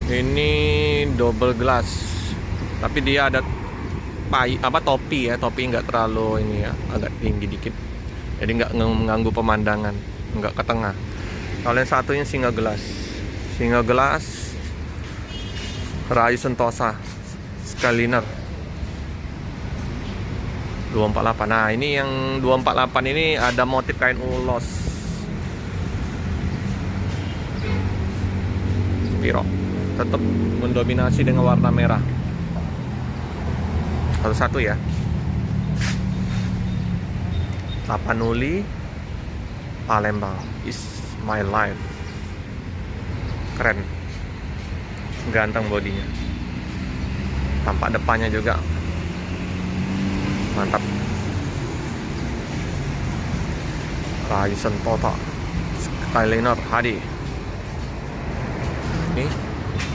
Ini double glass, tapi dia ada topi ya, topi nggak terlalu ini ya, agak tinggi dikit, jadi nggak mengganggu pemandangan, nggak ke tengah. Kalau yang satunya single glass Raya Sentosa Skyliner 248. Nah ini yang 248 ini ada motif kain ulos Spiro, tetap mendominasi dengan warna merah. Satu-satu ya. Tapanuli Palembang is my life. Keren, ganteng bodinya, tampak depannya juga mantap. Raya Sentosa Skyliner HD. Nih